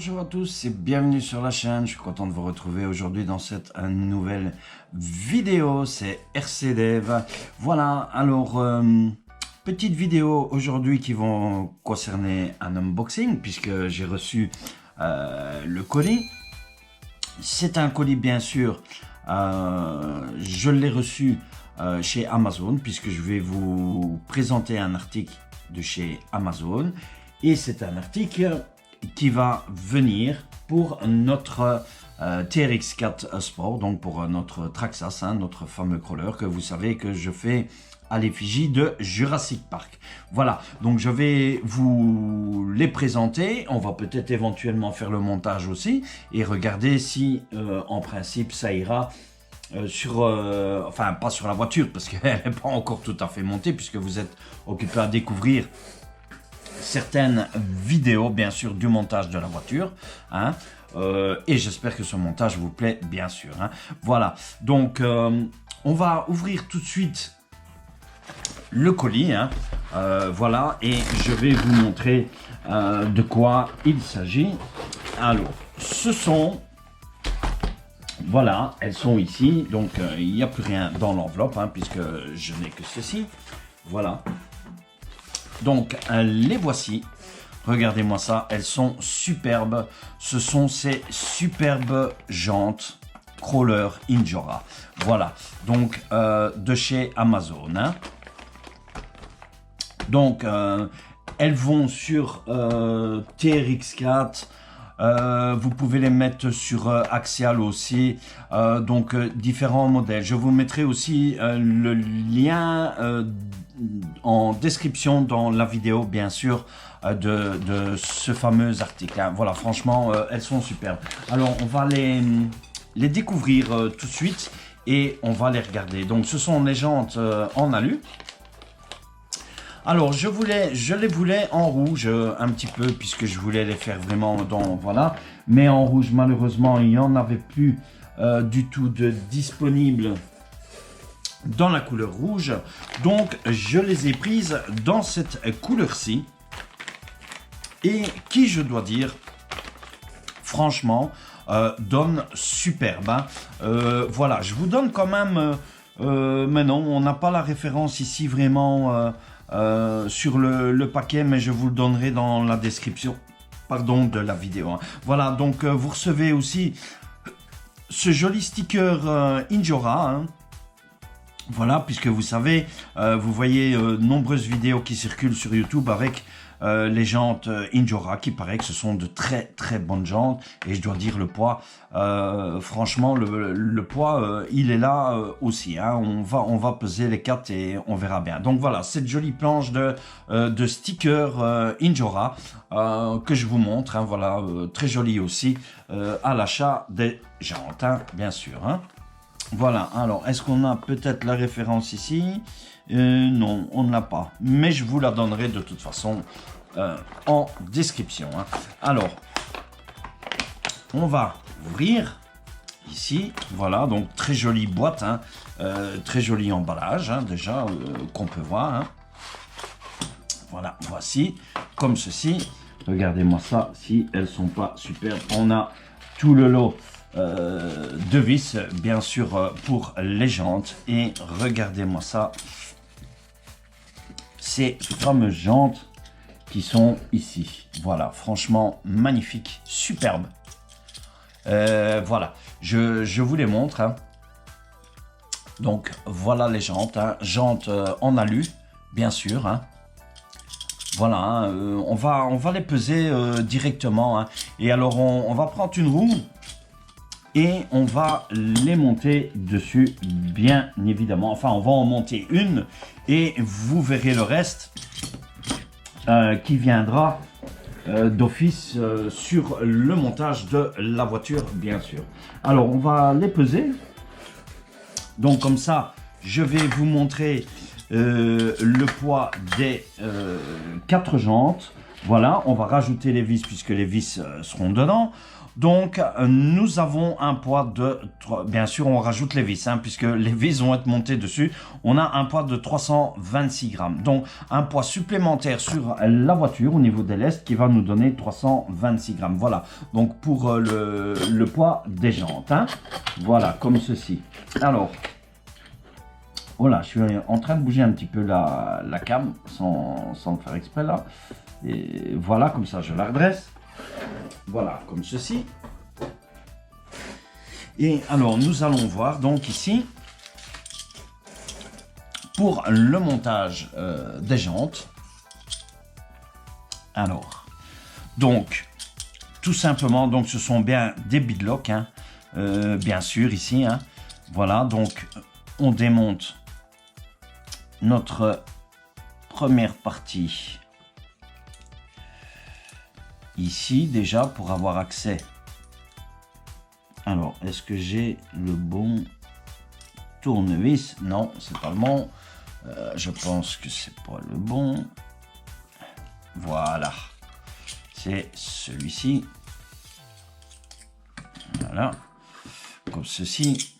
Bonjour à tous et bienvenue sur la chaîne. Je suis content de vous retrouver aujourd'hui dans cette nouvelle vidéo. C'est RCDev. Voilà, alors petite vidéo aujourd'hui qui vont concerner un unboxing puisque j'ai reçu le colis. C'est un colis bien sûr, je l'ai reçu chez Amazon puisque je vais vous présenter un article de chez Amazon et c'est un article qui va venir pour notre TRX4 Sport, donc pour notre Traxxas, hein, notre fameux crawler que vous savez que je fais à l'effigie de Jurassic Park. Voilà, donc je vais vous les présenter, on va peut-être éventuellement faire le montage aussi et regarder si en principe ça ira enfin pas sur la voiture parce qu'elle n'est pas encore tout à fait montée puisque vous êtes occupé à découvrir certaines vidéos bien sûr du montage de la voiture, hein, et j'espère que ce montage vous plaît bien sûr, hein. Voilà, donc on va ouvrir tout de suite le colis, hein, voilà, et je vais vous montrer de quoi il s'agit. Alors ce sont, voilà, elles sont ici, donc il n'y a plus rien dans l'enveloppe, hein, puisque je n'ai que ceci, voilà. Donc les voici, regardez-moi ça, elles sont superbes, ce sont ces superbes jantes Crawler Injora, voilà, donc de chez Amazon, hein. Donc elles vont sur TRX4, vous pouvez les mettre sur Axial aussi, donc différents modèles. Je vous mettrai aussi le lien en description dans la vidéo bien sûr de ce fameux article, hein. Voilà, franchement elles sont superbes. Alors on va les découvrir tout de suite et on va les regarder. Donc ce sont les jantes en alu. Alors je les voulais en rouge un petit peu puisque je voulais les faire vraiment dans, voilà, mais en rouge malheureusement il n'y en avait plus du tout de disponible dans la couleur rouge, donc je les ai prises dans cette couleur-ci et qui, je dois dire, franchement donne superbe, hein. Voilà, je vous donne quand même mais non, on n'a pas la référence ici vraiment sur le paquet, mais je vous le donnerai dans la description, pardon, de la vidéo, hein. Voilà, donc vous recevez aussi ce joli sticker Injora, hein. Voilà, puisque vous savez, vous voyez nombreuses vidéos qui circulent sur YouTube avec les jantes Injora, qui paraît que ce sont de très très bonnes jantes. Et je dois dire le poids, franchement le poids il est là aussi, hein. On va peser les 4 et on verra bien. Donc voilà, cette jolie planche de sticker Injora que je vous montre, hein, voilà, très jolie aussi à l'achat des jantes, hein, bien sûr, hein. Voilà, alors est-ce qu'on a peut-être la référence ici? Non, on ne l'a pas, mais je vous la donnerai de toute façon en description, hein. Alors, on va ouvrir ici, voilà, donc très jolie boîte, hein, très joli emballage, hein, déjà qu'on peut voir, hein. Voilà, voici, comme ceci, regardez-moi ça, si elles sont pas superbes. On a tout le lot de vis bien sûr pour les jantes et regardez-moi ça, ces fameuses jantes qui sont ici, voilà, franchement magnifique, superbe. Voilà, je vous les montre, hein. Donc voilà les jantes, hein, jantes en alu bien sûr, hein. Voilà, hein, on va les peser directement, hein. Et alors on va prendre une roue et on va les monter dessus, bien évidemment. Enfin, on va en monter une et vous verrez le reste qui viendra d'office sur le montage de la voiture, bien sûr. Alors, on va les peser. Donc, comme ça, je vais vous montrer le poids des 4 jantes. Voilà, on va rajouter les vis puisque les vis seront dedans. Donc, nous avons un poids de... Bien sûr, on rajoute les vis, hein, puisque les vis vont être montées dessus. On a un poids de 326 grammes. Donc, un poids supplémentaire sur la voiture au niveau des lestes qui va nous donner 326 grammes. Voilà, donc pour le poids des jantes. Hein. Voilà, comme ceci. Alors, voilà, je suis en train de bouger un petit peu la cam sans le faire exprès là. Et voilà, comme ça, je la redresse. Voilà, comme ceci. Et alors, nous allons voir donc ici, pour le montage des jantes. Alors, donc, tout simplement, donc ce sont bien des beadlocks, hein, bien sûr, ici. Hein. Voilà, donc, on démonte notre première partie. Ici, déjà, pour avoir accès. Alors, est-ce que j'ai le bon tournevis? Non, c'est pas le bon. Je pense que c'est pas le bon. Voilà. C'est celui-ci. Voilà. Comme ceci.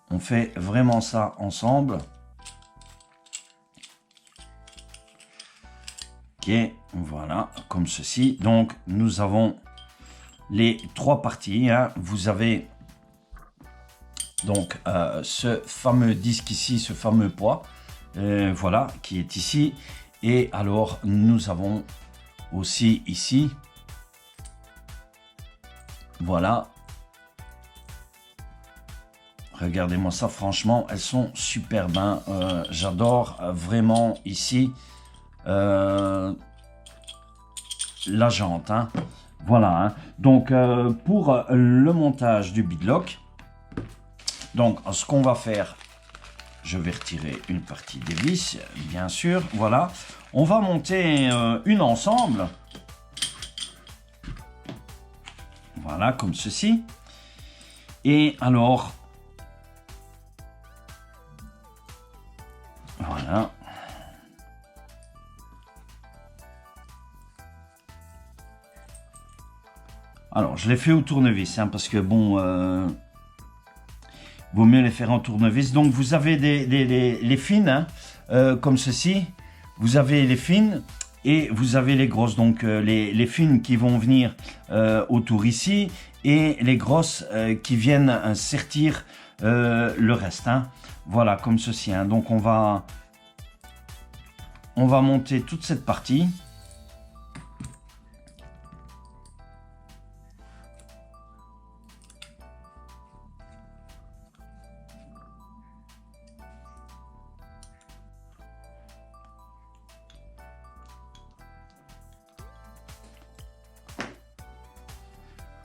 On fait vraiment ça ensemble. Voilà, comme ceci. Donc, nous avons les trois parties. Hein. Vous avez donc ce fameux disque ici, ce fameux poids, voilà, qui est ici. Et alors, nous avons aussi ici, voilà. Regardez-moi ça, franchement, elles sont superbes. Hein. J'adore vraiment ici. La jante, hein. Voilà, hein. Donc pour le montage du beadlock, donc ce qu'on va faire, je vais retirer une partie des vis, bien sûr, voilà, on va monter une ensemble, voilà, comme ceci, et alors, voilà. Alors, je l'ai fait au tournevis, hein, parce que bon, vaut mieux les faire en tournevis. Donc, vous avez les fines, hein, comme ceci. Vous avez les fines et vous avez les grosses. Donc, les fines qui vont venir autour ici et les grosses qui viennent sertir le reste. Hein. Voilà, comme ceci. Hein. Donc, on va monter toute cette partie.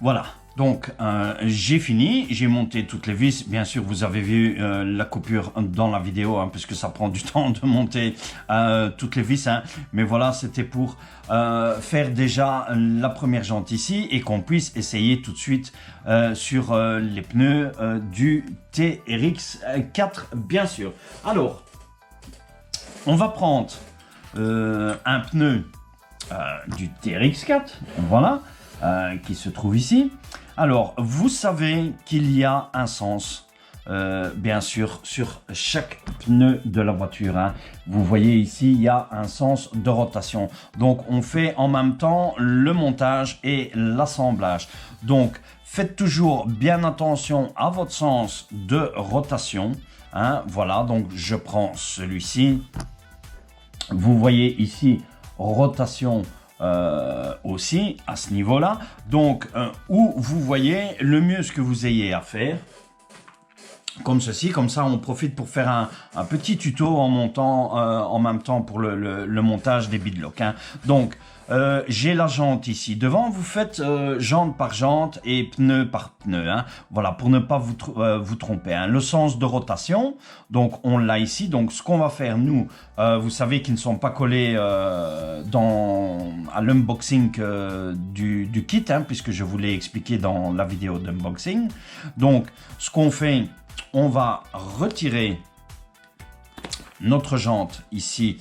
Voilà, donc j'ai fini, j'ai monté toutes les vis. Bien sûr, vous avez vu la coupure dans la vidéo, hein, puisque ça prend du temps de monter toutes les vis. Hein. Mais voilà, c'était pour faire déjà la première jante ici et qu'on puisse essayer tout de suite sur les pneus du TRX 4, bien sûr. Alors, on va prendre un pneu du TRX 4, voilà. Qui se trouve ici. Alors, vous savez qu'il y a un sens, bien sûr, sur chaque pneu de la voiture. Hein. Vous voyez ici, il y a un sens de rotation. Donc, on fait en même temps le montage et l'assemblage. Donc, faites toujours bien attention à votre sens de rotation. Hein. Voilà, donc je prends celui-ci. Vous voyez ici, rotation aussi à ce niveau là, donc où vous voyez le mieux ce que vous ayez à faire, comme ceci, comme ça on profite pour faire un petit tuto en montant en même temps pour le montage des beadlocks. Hein. Donc j'ai la jante ici devant, vous faites jante par jante et pneu par pneu, hein. Voilà, pour ne pas vous tromper. Hein. Le sens de rotation, donc on l'a ici. Donc ce qu'on va faire, nous, vous savez qu'ils ne sont pas collés à l'unboxing du kit, hein, puisque je vous l'ai expliqué dans la vidéo d'unboxing. Donc ce qu'on fait, on va retirer notre jante ici,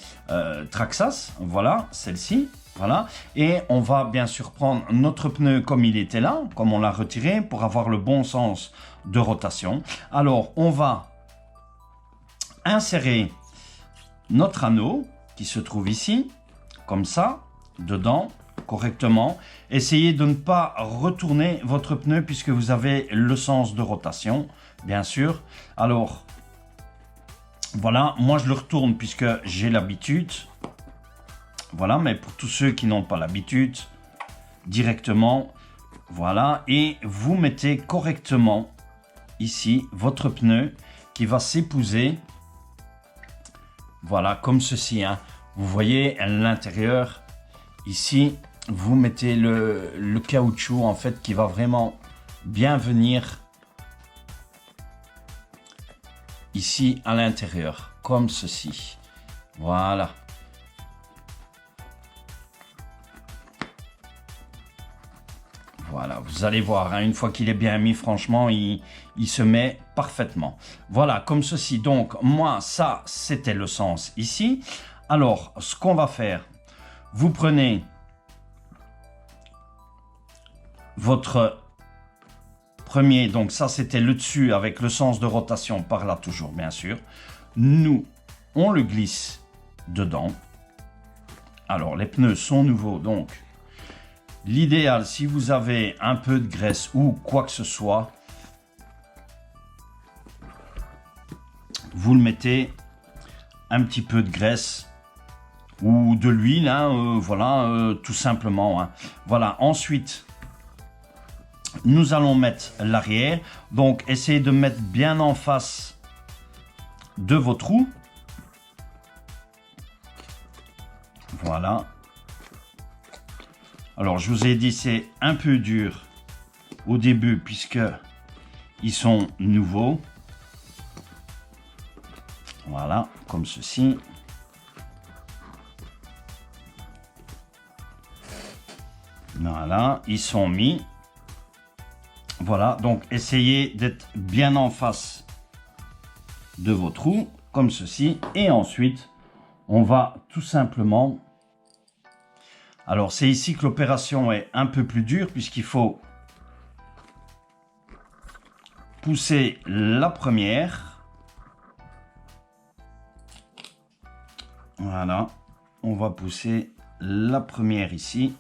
Traxxas, voilà, celle-ci. Voilà. Et on va bien sûr prendre notre pneu comme il était là, comme on l'a retiré, pour avoir le bon sens de rotation. Alors, on va insérer notre anneau qui se trouve ici, comme ça, dedans, correctement. Essayez de ne pas retourner votre pneu puisque vous avez le sens de rotation, bien sûr. Alors, voilà, moi je le retourne puisque j'ai l'habitude. Voilà, mais pour tous ceux qui n'ont pas l'habitude, directement, voilà, et vous mettez correctement ici votre pneu qui va s'épouser, voilà, comme ceci, hein. Vous voyez l'intérieur, ici, vous mettez le caoutchouc, en fait, qui va vraiment bien venir ici à l'intérieur, comme ceci, voilà. Voilà, vous allez voir, hein, une fois qu'il est bien mis, franchement, il se met parfaitement. Voilà, comme ceci. Donc, moi, ça, c'était le sens ici. Alors, ce qu'on va faire, vous prenez votre premier, donc ça, c'était le dessus avec le sens de rotation par là, toujours, bien sûr. Nous, on le glisse dedans. Alors, les pneus sont nouveaux, donc... L'idéal, si vous avez un peu de graisse ou quoi que ce soit, vous le mettez un petit peu de graisse ou de l'huile, hein, voilà, tout simplement. Hein. Voilà, ensuite, nous allons mettre l'arrière. Donc, essayez de mettre bien en face de vos trous. Voilà. Alors, je vous ai dit, c'est un peu dur au début puisque ils sont nouveaux. Voilà, comme ceci. Voilà, ils sont mis. Voilà, donc essayez d'être bien en face de vos trous, comme ceci. Et ensuite, on va tout simplement... Alors, c'est ici que l'opération est un peu plus dure puisqu'il faut pousser la première. Voilà, on va pousser la première ici.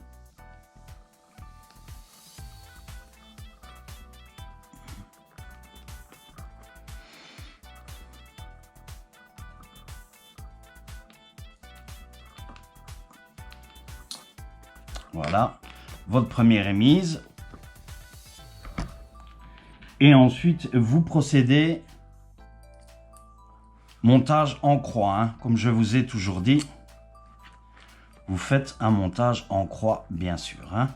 Voilà, votre première est mise. Et ensuite, vous procédez montage en croix, hein, comme je vous ai toujours dit. Vous faites un montage en croix, bien sûr. Hein.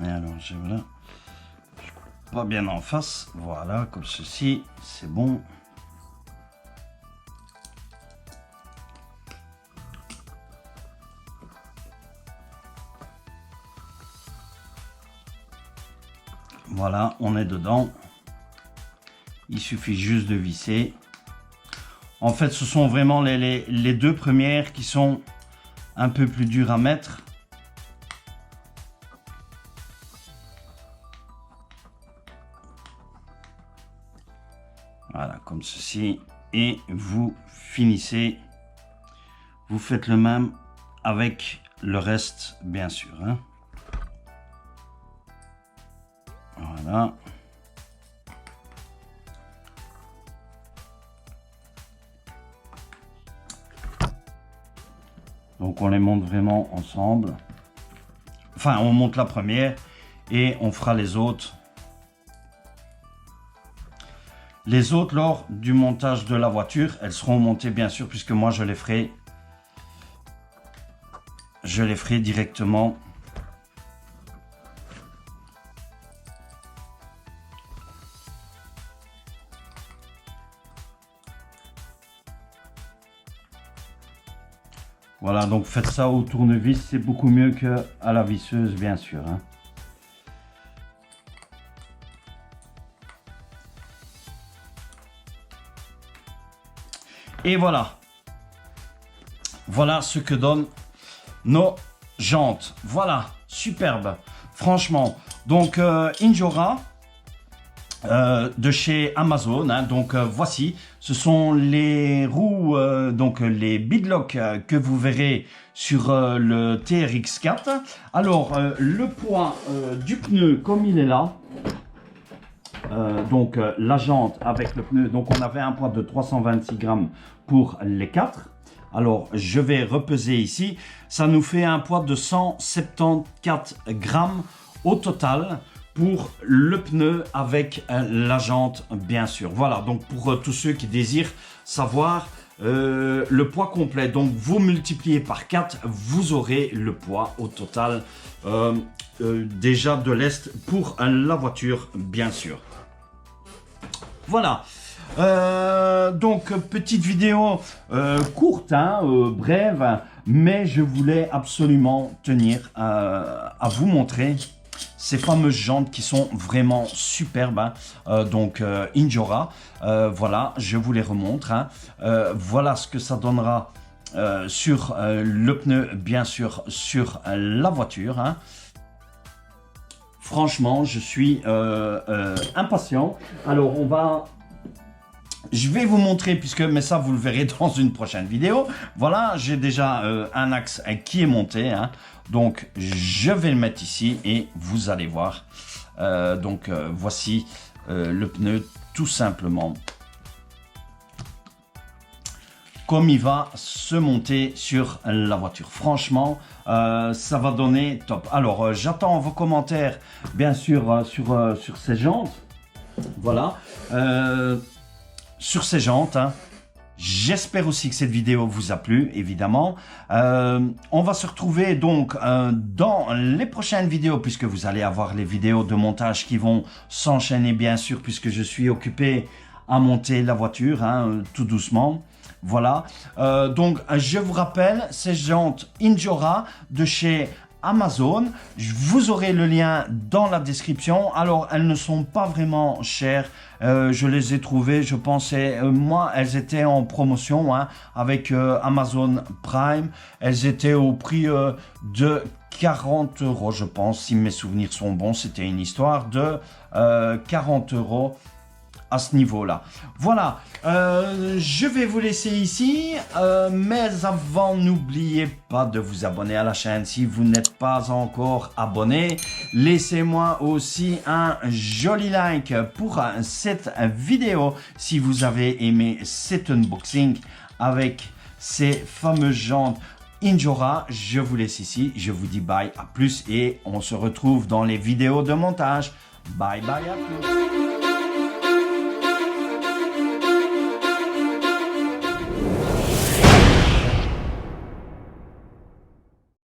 Et alors, voilà. Pas bien en face, voilà, comme ceci, c'est bon. Voilà, on est dedans. Il suffit juste de visser. En fait, ce sont vraiment les deux premières qui sont un peu plus dures à mettre. Voilà, comme ceci. Et vous finissez. Vous faites le même avec le reste, bien sûr. Hein. Voilà. Donc on les monte vraiment ensemble. Enfin, on monte la première et on fera les autres. Les autres, lors du montage de la voiture, elles seront montées bien sûr, puisque moi je les ferai directement. Voilà, donc faites ça au tournevis, c'est beaucoup mieux qu'à la visseuse, bien sûr. Hein. Et voilà. Voilà ce que donnent nos jantes. Voilà, superbe. Franchement, donc Injora de chez Amazon. Hein, donc voici, ce sont les roues, donc les beadlocks que vous verrez sur le TRX4. Alors, le poids du pneu, comme il est là. Donc la jante avec le pneu, donc on avait un poids de 326 grammes pour les 4. Alors je vais repeser ici, ça nous fait un poids de 174 grammes au total pour le pneu avec la jante, bien sûr. Voilà, donc pour tous ceux qui désirent savoir le poids complet, donc vous multipliez par 4, vous aurez le poids au total déjà de l'Est pour la voiture, bien sûr. Voilà, donc petite vidéo courte, hein, brève, mais je voulais absolument tenir à vous montrer ces fameuses jantes qui sont vraiment superbes, hein. Donc Injora, voilà, je vous les remontre, hein. Voilà ce que ça donnera sur le pneu, bien sûr, sur la voiture, hein. Franchement, je suis impatient. Alors, je vais vous montrer, mais ça, vous le verrez dans une prochaine vidéo. Voilà, j'ai déjà un axe qui est monté. Hein. Donc, je vais le mettre ici et vous allez voir. Voici le pneu, tout simplement. Comme il va se monter sur la voiture. Franchement, ça va donner top. Alors, j'attends vos commentaires, bien sûr, sur ces jantes. Voilà. Sur ces jantes. Hein. J'espère aussi que cette vidéo vous a plu, évidemment. On va se retrouver donc dans les prochaines vidéos, puisque vous allez avoir les vidéos de montage qui vont s'enchaîner, bien sûr, puisque je suis occupé à monter la voiture, hein, tout doucement. Voilà, donc je vous rappelle, ces jantes Injora de chez Amazon, vous aurez le lien dans la description. Alors elles ne sont pas vraiment chères, je les ai trouvées, je pensais, moi elles étaient en promotion, hein, avec Amazon Prime, elles étaient au prix de 40 €, je pense, si mes souvenirs sont bons, c'était une histoire de 40 € à ce niveau-là. Voilà, je vais vous laisser ici, mais avant, n'oubliez pas de vous abonner à la chaîne si vous n'êtes pas encore abonné. Laissez-moi aussi un joli like pour cette vidéo si vous avez aimé cet unboxing avec ces fameuses jantes Injora. Je vous laisse ici, je vous dis bye, à plus et on se retrouve dans les vidéos de montage. Bye bye, à plus.